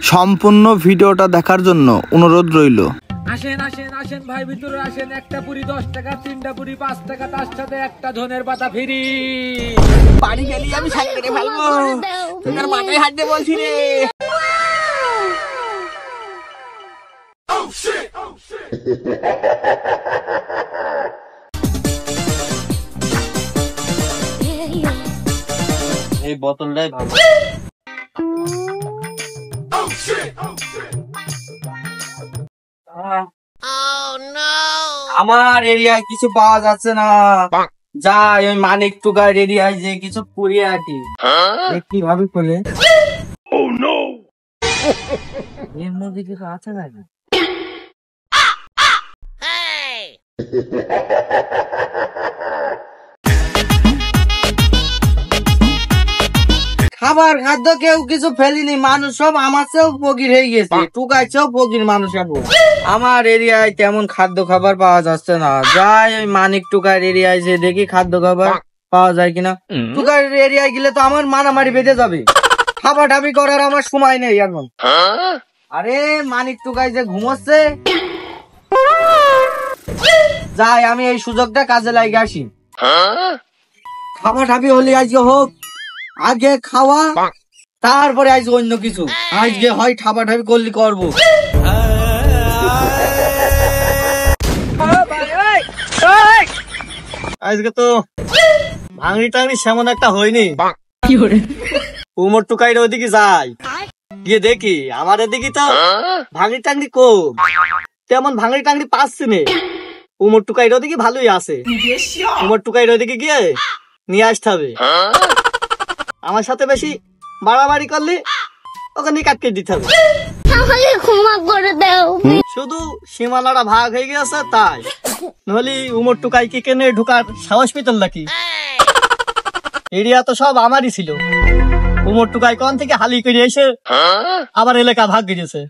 সম্পূর্ণ ভিডিওটা দেখার জন্য অনুরোধ রইল। আসেন আসেন আসেন ভাই, ভিতরে আসেন। একটা পুরি 10 টাকা, 3টা পুরি 5 টাকা, তার সাথে একটা ধনের পাতা ফ্রি। বাড়ি গেলি আমি সাইকেল করে ফেলবো, তোর মাথায় হাত দিয়ে বলছি রে। এই বোতলটাই ভালো। আমার এরিয়ায় কিছু পাওয়া যাচ্ছে না, যাই ওই মানিক টুকার এরিয়ায় যে কিছু পুড়িয়ে আটি কিভাবে করে। এর মধ্যে কিছু আছে না? খাবার খাদ্য কেউ কিছু ফেলিনি, মানুষ সব আমার চেয়েও ফকির হয়ে গেছে, টুকার চেয়েও ফকির মানুষ। আমার এরিয়ায় তেমন খাদ্য খাবার পাওয়া যাচ্ছে না, যাই ওই মানিক টুকার এরিয়ায় যে দেখি খাদ্য খাবার পাওয়া যায় কিনা। টুকার এরিয়ায় গেলে তো আমার মারামারি বেঁধে যাবে, খাবার ঠাবি করার আমার সময় নেই এখন। আরে মানিক টুকায় যে ঘুমোচ্ছে, যাই আমি এই সুযোগটা কাজে লাগে আসি। খাবার ঠাবি হলে আজকে হোক, আগে খাওয়া তারপরে আজকে অন্য কিছু। আজকে হয় ঠাবা ঠাবি করলি করবো। আজকে তো ভাঙড়ি টাঙড়ি সেমন একটা হয়নি। উমর টুকাইর ওদিকে যাই, গিয়ে দেখি আমার এদিকে তো ভাঙড়ি টাঙড়ি কম, তেমন ভাঙড়ি টাঙড়ি পাচ্ছি না। উমর টুকাইর ওদিকে ভালোই আছে, উমর টুকাইর ওদিকে গিয়ে নিয়ে আসতে হবে। আমার সাথে বেশি বাড়াবাড়ি করলে ওখানে কাটকে দিতে হবে। শুধু সীমানাটা ভাগ হয়ে গেছে তাই, নহলে উমর টুকাই কি কেনে ঢুকার সাহস পেতল নাকি? এরিয়া তো সব আমারই ছিল, উমর টুকাই কোন থেকে হালি করে এসে আবার এলাকা ভাগ গিয়েছে।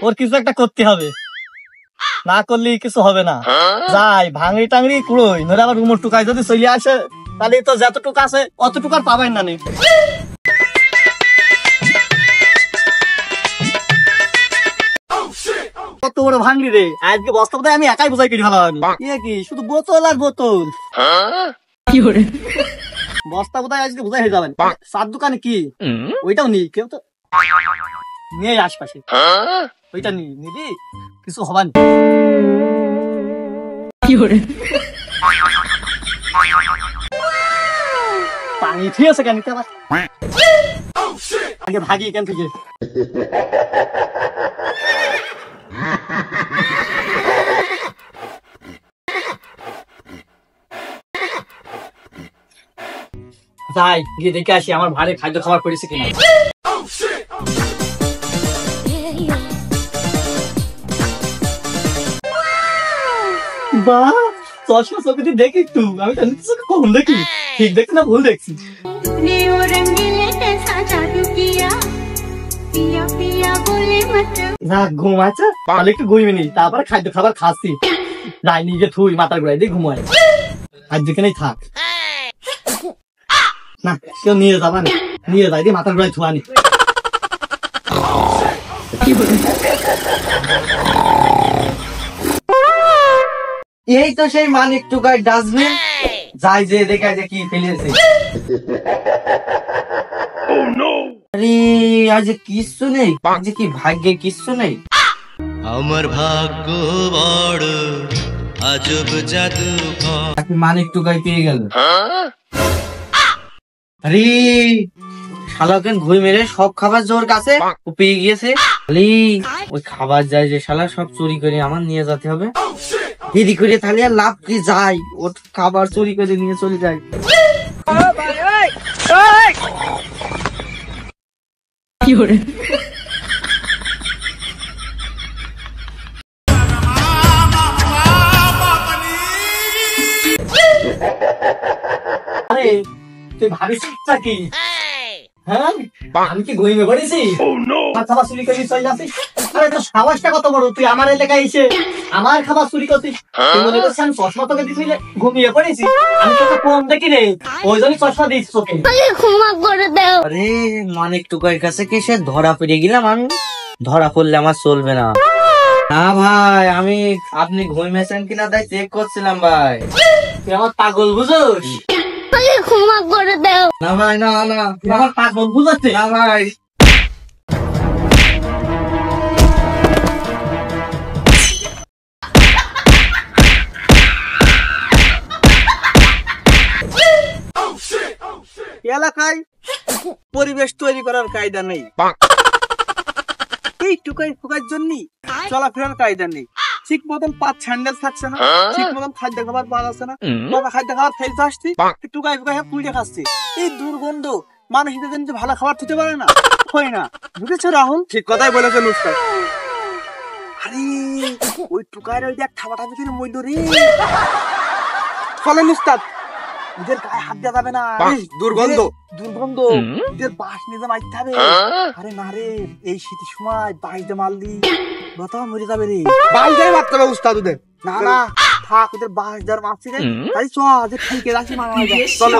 ওর কিছু একটা করতে হবে, না করলে কিছু হবে না। যাই ভাঙড়ি টাঙড়ি কুড়োই, নইলে আবার উমর টুকাই যদি চলে আসে তাহলে তো যতটুকু আছে অতটুকু আর পাবেন না। কত বড় ভাঙড়ি রে, আজকে বস্তা বোধহয় আমি একাই বোঝাই করে ফেলা হয়নি। কি শুধু বোতল আর বোতল, বস্তা বোধহয় আজকে বোঝাই হয়ে যাবেন। চার দোকানে কি ওইটাও নেই, কেউ তো নিয়ে আশপাশে, ওইটা নিবি কিছু হবার না। পানি ঠিক আছে কেন আগে ভাগি এখান থেকে। যাই গিয়ে দেখে আসি আমার ভারে খাদ্য খাবার পড়েছে কিনা। বাহ, চশমা চোখে দেখি একটু, আমি কখন দেখি, ঠিক দেখছি না ভুল দেখছি। না ঘুম আছে, তাহলে একটু ঘুমিয়ে নি, তারপরে খাদ্য খাবার খাচ্ছি। নাই নিজে থুই মাথার গোড়ায় দিয়ে ঘুমায়, আর যেখানেই থাক না, কেউ নিয়ে যাবা না, নিয়ে যাই দিয়ে মাথার গোড়ায় থুয়ানি। এই তো সেই মানিক টুকার ডাস্টবিন, যাই যে দেখা যায় কি ফেলেছে। আরে আজ কিচ্ছু নেই, আজ কি ভাগ্যে কিচ্ছু নেই। আমার ভাগ্য বড় আজব জাদু। মানিক টুকাই পেয়ে গেল। আরে শালাকে ঘুই মেরে সব খাবার জোর কাছে ও পেয়ে গিয়েছে। ওই খাবার যায় যে শালা সব চুরি করে আমার নিয়ে যেতে হবে। দেরি করে তাহলে আর লাভ কি, যাই ওর খাবার চুরি করে নিয়ে চলে যায়। আরে তুই ভাবিস কি? হ্যাঁ আমি কি ঘুমিয়ে পড়েছি? খাবার চুরি করে চলে যাচ্ছিস? আরে তোর সাহসটা কত বড়, তুই আমার এলাকায় এসে আমার খাবার চুরি করছিস? তুই মনে করছিস আমি চশমা তোকে দিয়েছিলে ঘুমিয়ে পড়েছি? আমি তোকে কম দেখি রে, ওই জন্যই চশমা দিয়েছি তোকে। আরে মানিক টুকাইয়ের কাছে কি সে ধরা পড়ে গেলাম আমি? ধরা পড়লে আমার চলবে না। না ভাই, আমি আপনি ঘুমিয়েছেন কিনা তাই চেক করছিলাম ভাই। তুই আমার পাগল বুঝোস? ক্ষমা করে দাও। না ভাই, না না, তুই আমার পাগল বুঝাচ্ছে না ভাই। এলাকায় পরিবেশ তৈরি করার কায়দা নেই, এই টুকাই ফুকার জন্য চলাফেরার কায়দা নেই, ঠিক মতন পাঁচ স্যান্ডেল থাকছে না, ঠিক মতন খাদ্য খাবার পাওয়া যাচ্ছে না, বাবা খাদ্য খাবার ফেলতে আসছি, টুকাই ফুকাই পুড়ে খাচ্ছে, এই দুর্গন্ধ মানুষ এদের জন্য ভালো খাবার খেতে পারে না, হয় না, বুঝেছো রাহুল? ঠিক কথাই বলেছেন উস্তাদ। আরে ওই টুকাইয়ের ওই দেখ থাবা থাবি কিনে মইল রে। চলেন উস্তাদ, এদের গায়ে হাত দেওয়া যাবে না, দুর্গন্ধ দুর্গন্ধ, এদের বাস নিয়ে মারতে হবে। আরে না রে, এই শীতের সময় বাস দিয়ে মারলি বাতা মরে যাবে রে। বাস দিয়ে মারতে হবে উস্তাদ ওদের। না না থাক, ওদের বাস দেওয়ার মারছি রে, তাই চ যে খাইকে রাখি মারা যায়। চলো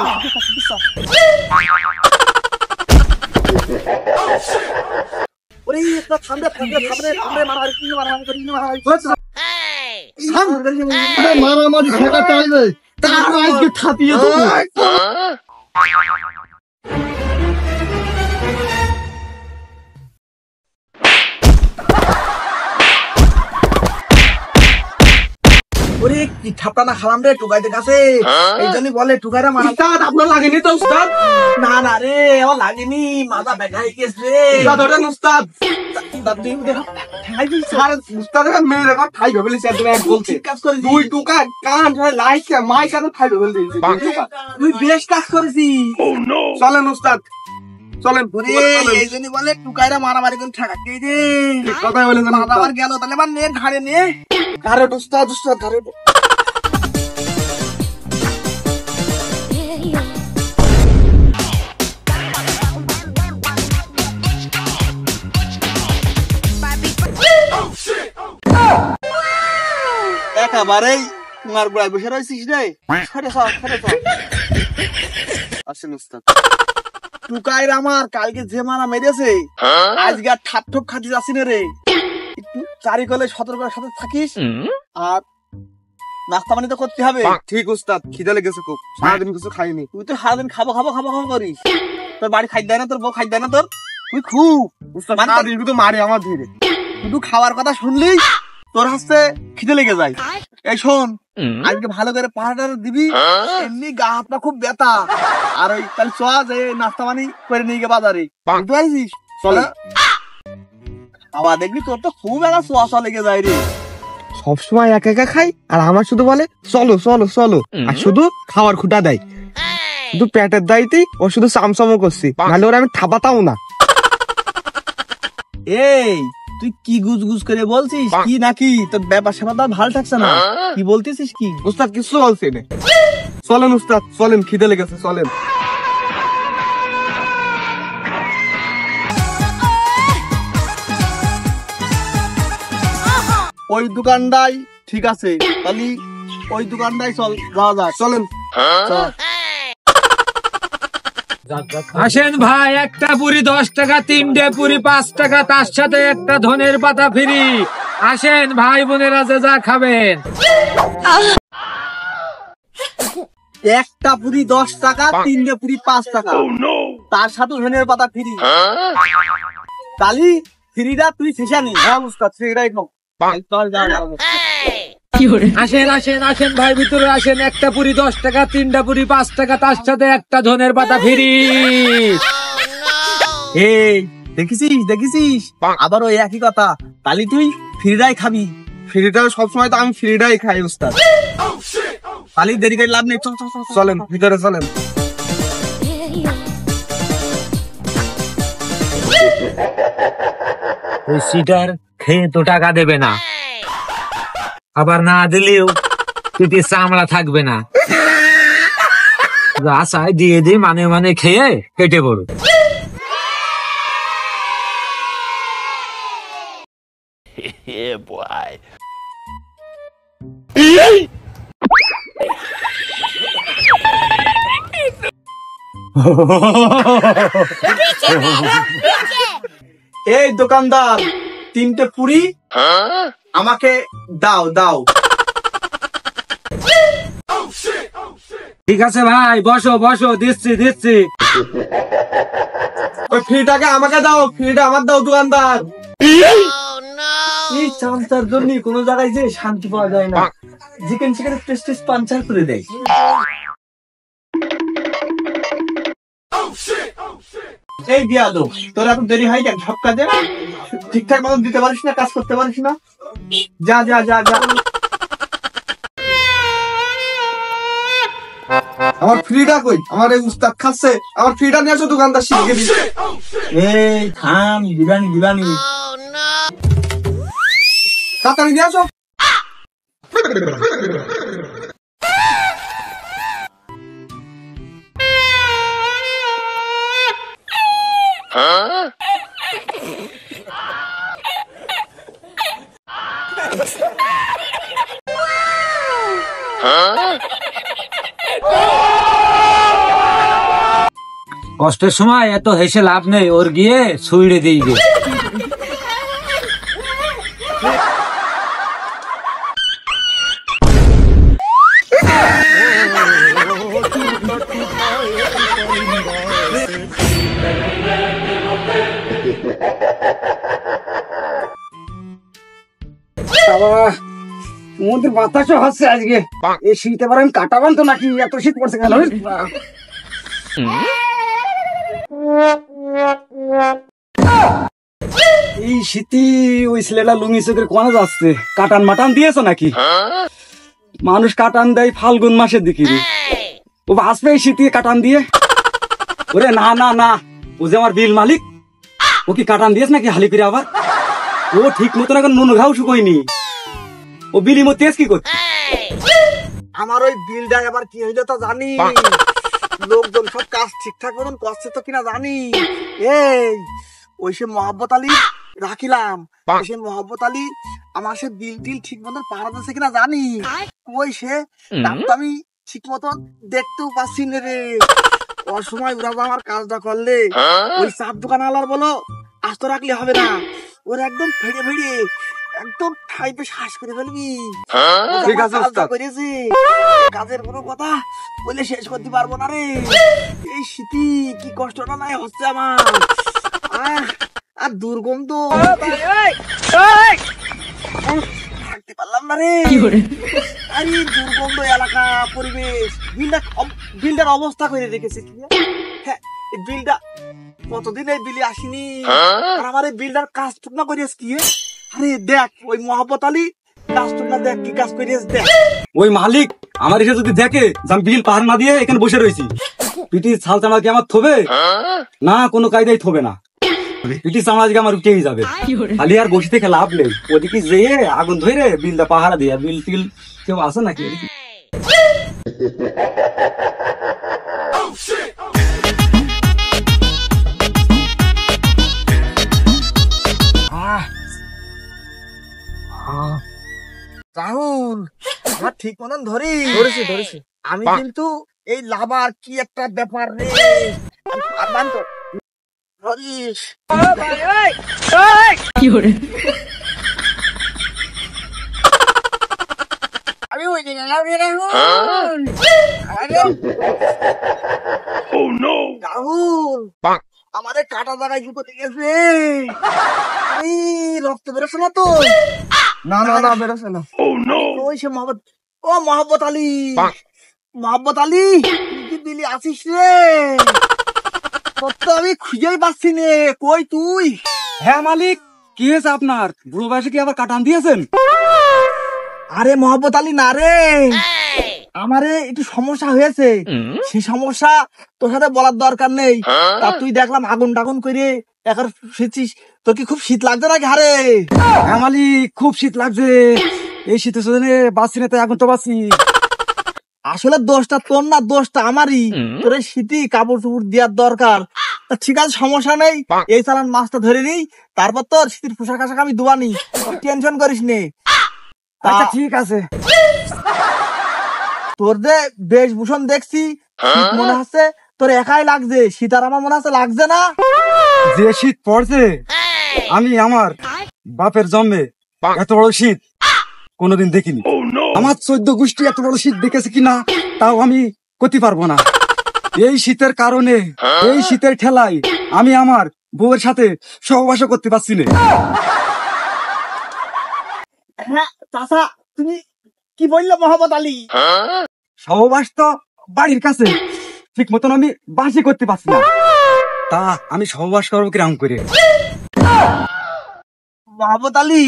ওরে একটা ঠান্ডা ঠান্ডা ঠান্ডা ঠান্ডা মারামারি কি মারামারি মারামারি ঠেকাতে হবে, তারপর আজকে থাপিয়ে দেবো। ওরে কি ঠাপটা না খালাম রে টুকাইতে কাছে, এই জন্য বলে টুকাইরা মারা। উস্তাদ আপনার লাগেনি তো উস্তাদ? না না রে, আমার লাগেনি, মাথা ব্যথা হয়ে গেছে রে। উস্তাদ ওটা উস্তাদ, তুই বেশ কাজ করেছিস। চলেন উস্তাদ চলেন, এই জন্য বলে টুকাইরা মারামারি করে ঠেকাতে কথাই বলেছেন। আবার গেল তাহলে আবার নে ঘাড়ে নে ঘাড়ে উস্তাদ উস্তাদ ঘাড়ে। একেবারেই তোমার গোড়ায় বসে রয়েছিস রে, আসেন উস্তাদ। টুকাইর আমার কালকে যে মারা মেরেছে, আজকে আর ঠাপ ঠোপ খাতে যাচ্ছি না রে, একটু চারিকলে সতর্কতার সাথে থাকিস, আর নাস্তা পানি তো করতে হবে। ঠিক উস্তাদ, খিদে লেগেছে খুব, সারাদিন কিছু খাইনি। তুই তো সারাদিন খাবো খাবো খাবো খাবো করিস, তোর বাড়ি খাই দেয় না, তোর বউ খাই দেয় না, তোর তুই খুব শুধু মারে আমার ধীরে, শুধু খাওয়ার কথা শুনলেই তোর হাসতে খিদে লেগে যায়। এই শোন, আজকে ভালো করে পাহাড়টা দিবি, এমনি গা হাত পা খুব ব্যথা, আর ওই তাহলে চ যে নাস্তা পানি করে নিয়ে গে বাজারে, বুঝতে পারছিস? চলে আবার দেখবি তোর তো খুব একটা সোয়া লেগে যায় রে। সবসময় একা একা খাই, আর আমার শুধু বলে চলো চলো চলো, আর শুধু খাওয়ার খুঁটা দেয়, শুধু পেটের দায়িত্বে ও শুধু চামচামো করছি, নাহলে ওরা আমি ঠাপাতাও না। এই তুই কি গুজ গুজ করে বলছিস কি নাকি? তোর ব্যাপার স্যাপার ভালো থাকছে না, কি বলতেছিস কি? উস্তাদ কিছু বলছি না। চলেন উস্তাদ চলেন, খিদে লেগেছে চলেন। ওই দোকানটাই ঠিক আছে, তাহলে ওই দোকানটাই চল, যাওয়া যাক, চলেন। আসেন ভাই, একটা পুরি 10 টাকা, 3টে পুরি 5 টাকা, তার সাথে একটা ধনের পাতা ফ্রি। আসেন ভাই বোনেরা, যে যা খাবেন। একটা পুরি 10 টাকা, 3টে পুরি 5 টাকা, তার সাথে ধনের পাতা ফ্রি। তালি ফ্রিটা তুই শেষা নি। হ্যাঁ উস্তাদ, ফ্রিটাই খাও। আসেন আসেন আসেন ভাই, ভিতরে আসেন। একটা পুরি 10 টাকা, 3টা পুরি 5 টাকা, তার সাথে একটা ধনের পাতা ফ্রি। এই দেখেছিস দেখেছিস, আবার ওই একই কথা, তালি তুই ফ্রিটাই খাবি। ফ্রিটা সবসময় তো আমি ফ্রিটাই খাই উস্তাদ, তালি দেরি করে লাভ নেই, চলেন ভিতরে চলেন। ওই সিটার খেয়ে তো টাকা দেবে না, আবার না দিলেও পেটে চামড়া থাকবে না, আশায় দিয়ে দিয়ে মানে মানে খেয়ে কেটে পড়ো। এই দোকানদার, 3টে পুরি আমাকে দাও দাও। ঠিক আছে ভাই, বসো বসো, দিচ্ছি দিচ্ছি। ওই ফ্রিটাকে আমাকে দাও, ফ্রিটা আমার দাও দোকানদার। এই চামচার জন্য কোনো জায়গায় যে শান্তি পাওয়া যায় না, চিকেন চিকেনের প্রেস্টিজ পাঞ্চার করে দেয়। এই দিয়া দো, তোর এত দেরি হয় কেন? সব কাজে ঠিকঠাক মতন দিতে পারিস না, কাজ করতে পারিস না। যা যা যা যা। আমার ফ্রিটা কই? আমার এই উস্তাদ খাচ্ছে, আমার ফ্রিটা নিয়ে আসো দোকানদার শিখে দিই। এই থাম, বিরানি বিরানি। তাড়াতাড়ি নিয়ে আসো। কষ্টের সময় এত হেসে লাভ নেই, ওর গিয়ে ছুঁড়ে দিই গে। সমুদ্রের বাতাসও হচ্ছে আজকে। এই শীতে পারে আমি কাটাবান তো নাকি, এত শীত পড়ছে কেন? এই শীতি ওই ছেলেটা লুঙ্গি চোখের কোনে যাচ্ছে, কাটান মাটান দিয়েছো নাকি? মানুষ কাটান দেয় ফাল্গুন মাসের দিকে, ও আসবে এই শীতে কাটান দিয়ে? ওরে না না না, ও যে আমার বিল মালিক, ও কি কাটান দিয়েছ নাকি হালি করে? আবার ও ঠিক মতন এখন নুন ঘাও শুকোয়নি, ও বিলি মধ্যে কি করছে? আমার ওই বিলটা এবার কি হইলো তা জানি? লোকজন সব কাজ ঠিকঠাক মতন করছে তো কিনা জানি। এই ওই সে মোহাম্মত আলী রাখিলাম, সে মোহাম্মত আলী আমার সে বিল টিল ঠিক মতন পাহারা দিচ্ছে কিনা জানি। ওই সে দাম তো আমি ঠিক মতন দেখতেও পাচ্ছি না রে। অসময় ওরা আমার কাজটা করলে ওই চাপ দোকান আলার বলো আস্ত রাখলে হবে না, ওরা একদম ফেড়ে ফেড়ে একদম ঠাইপে শ্বাস করে ফেলবি। ঠিক আছে করেছি, কাজের কোনো কথা বলে শেষ করতে পারবো না রে। এই শীতি কি কষ্টটা নাই হচ্ছে আমার, আর দুর্গন্ধ থাকতে পারলাম না রে। আরে দুর্গন্ধ এলাকা পরিবেশ, বিলটার অবস্থা করে রেখেছে কি? হ্যাঁ, এই বিলটা কতদিন এই বিলে আসিনি, আর আমার এই বিলটার কাজ টুকনা করিস কি? আরে দেখ ওই মোহাম্মত আলী কাজ টুকনা দেখ কি কাজ করিস দেখ। ওই মালিক আমার এসে যদি দেখে যে আমি বিল পাহাড় না দিয়ে এখানে বসে রয়েছি, পিটি ছাল চামড়া কি আমার থবে না? কোনো কায়দায় থবে না, পিটি চামড়া আজকে আমার উঠেই যাবে। খালি আর বসে থেকে লাভ নেই, ওদিকে যেয়ে আগুন ধরে বিলটা পাহারা দিয়ে। বিল টিল কেউ আসে নাকি? রাহুল আমার ঠিক মতন ধরেছি আমি, কিন্তু এই লাভার কি একটা ব্যাপার রে। ধরিস আমি ওই দিন রাহুল আমাদের কাটা জায়গায় জুতো লেগেছে। এই রক্ত বেরোছে না তো? না না না বেরোছে না। ওই সে মোহাম্মত আলী, মোহাম্মত আলী তুই দিলি আসিস রে? তোর তো আমি খুঁজেই পাচ্ছি নে, কই তুই? হ্যাঁ মালিক, কি হয়েছে আপনার? বুড়ো বয়সে কি আবার কাটান দিয়েছেন? আরে মোহাম্মত আলী না রে, আমারে একটু সমস্যা হয়েছে, সেই সমস্যা তোর সাথে বলার দরকার নেই। তা তুই দেখলাম আগুন টাগুন করে এখন শুয়েছিস, তোর কি খুব শীত লাগছে নাকি? হারে হ্যাঁ মালিক, খুব শীত লাগছে, এই শীতের সিজনে বাঁচছি না, তাই আগুন তো বাঁচি। আসলে দোষটা তোর না, দোষটা আমারই। তোর এই শীতই কাপড় চুপড় দেওয়ার দরকার। তা ঠিক আছে, সমস্যা নেই, এই চালান মাছটা ধরে নিই, তারপর তোর শীতের পোশাক আশাক আমি ধোয়ানি, টেনশন করিস নে। আচ্ছা ঠিক আছে। তোর যে বেশভূষণ দেখছি শীত মনে হচ্ছে তোর একাই লাগছে, শীত আর আমার মনে হচ্ছে লাগছে না। যে শীত পড়ছে, আমি আমার বাপের জন্মে এত বড় শীত কোনোদিন দেখিনি। আমার 14 গোষ্ঠী এত বড় শীত দেখেছে কিনা তাও আমি করতে পারবো না। এই শীতের কারণে, এই শীতের ঠেলায় আমি আমার বউয়ের সাথে সহবাস করতে পারছি না। হ্যাঁ চাচা, তুমি কি বললে মোহাম্মদ আলী? সহবাস তো বাড়ির কাছে, ঠিক মতন আমি বাসি করতে পারছি না। তা আমি সহবাস করবো কিরকম করে? মোহাম্মদ আলী,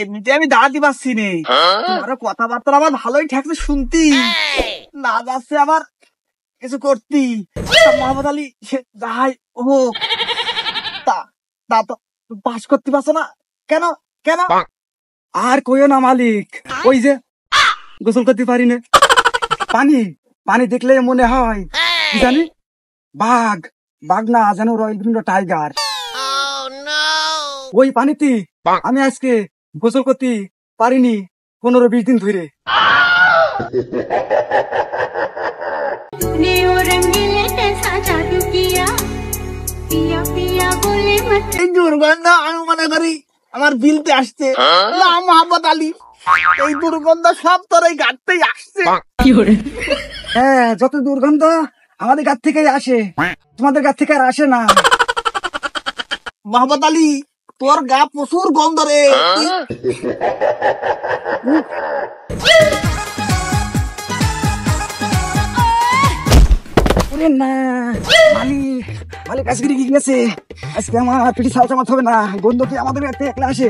এমনিতে আমি দাঁড়াতে পারছি নে, তোমার কথাবার্তা আমার ভালোই ঠেকছে শুনতি, না যাচ্ছে আমার কিছু করতি। মোহাম্মদ আলী যাই ও তা তো বাস করতে পারছো না কেন? কেন? আর কইও না মালিক, ওই যে গোসল করতে পারি না। পানি পানি দেখলে মনে হয় কি জানি বাঘ, বাঘ না যেন রয়্যাল বেঙ্গল টাইগার। ওই পানিতে আমি আজকে গোসল করতে পারিনি 15-20 দিন ধরে। এই দুর্গন্ধ আমি মনে করি আমার বিলতে আসছে। না মোহাম্মদ আলী, এই দুর্গন্ধ সব তোর এই গাড়তেই আসছে। হ্যাঁ, যত দুর্গন্ধ আমাদের গাছ থেকে আসে, তোমাদের গাছ থেকে আর আসে না। মোহাম্মদ আলী, তোর গা প্রচুর গন্ধ রে। ওরে না, মালিক মালিক আজকে কি গেছে? আজকে আমার পিঠে ছাল চামাতে হবে না, গন্ধ কি আমাদের গাছ থেকে একলা আসে?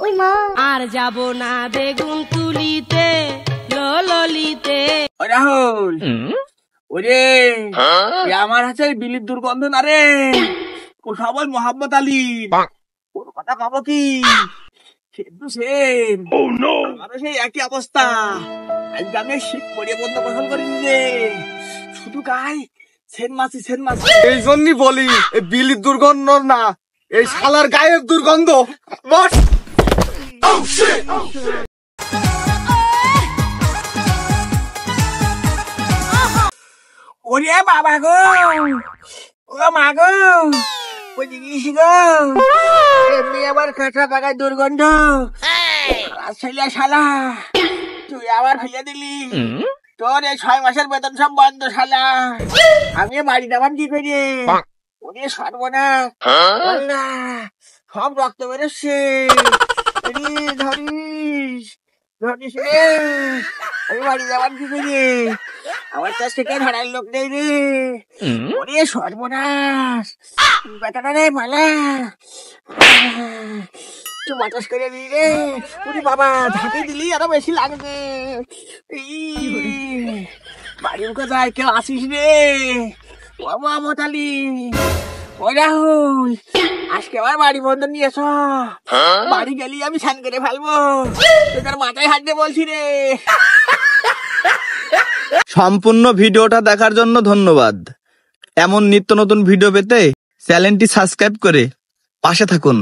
ওই মা আর যাব না বেগুন তুলিতে ললিতে। রাহুল, ওরে আমার হাতে বিলির দুর্গন্ধ না রে, ও সবাই মোহাম্মদ আলী। ওর কথা খাবো কি আমারও সেই একই অবস্থা। আজকে আমি শীত পরিয়ে বন্ধ গোসল করিনি রে, শুধু গায়ে সেন মাছি। এই জন্যই বলি এই বিলির দুর্গন্ধ না, এই শালার গায়ের দুর্গন্ধ। বস ওরে বাবা গো, ও মা গো, ওই জিনিস গো, এমনি আবার কাঁচা পাকায় দুর্গন্ধ। শালা তুই আবার ফেলে দিলি, তোর এই 6 মাসের বেতন সব বন্ধ শালা। আমি বাড়ি যাবার কি করি? ওরে সর্বনাশ, আল্লাহ, সব রক্ত বেরোচ্ছে। ধরিস ধরিস রে, আমি বাড়ি যাবার কি করি? আমার কাছ থেকে ধরার লোক নেই রে। ওরে সর্বনাশ, বেটাটা রে পালা, তুই বাতাস করে দিলি রে। ওরে বাবা, ঝাঁকি দিলি আরো বেশি লাগবে। বাড়ির কোথায় কেউ আসিস রে? ও মোহাম্মদ আলী, ও রাহুল, আজকে আমার বাড়ি বন্ধ নিয়ে এসো। বাড়ি গেলি আমি স্নান করে ফেলবো, তোর মাথায় হাত দিয়ে বলছি রে। সম্পূর্ণ ভিডিওটা দেখার জন্য ধন্যবাদ। এমন নিত্য নতুন ভিডিও পেতে চ্যানেলটি সাবস্ক্রাইব করে পাশে থাকুন।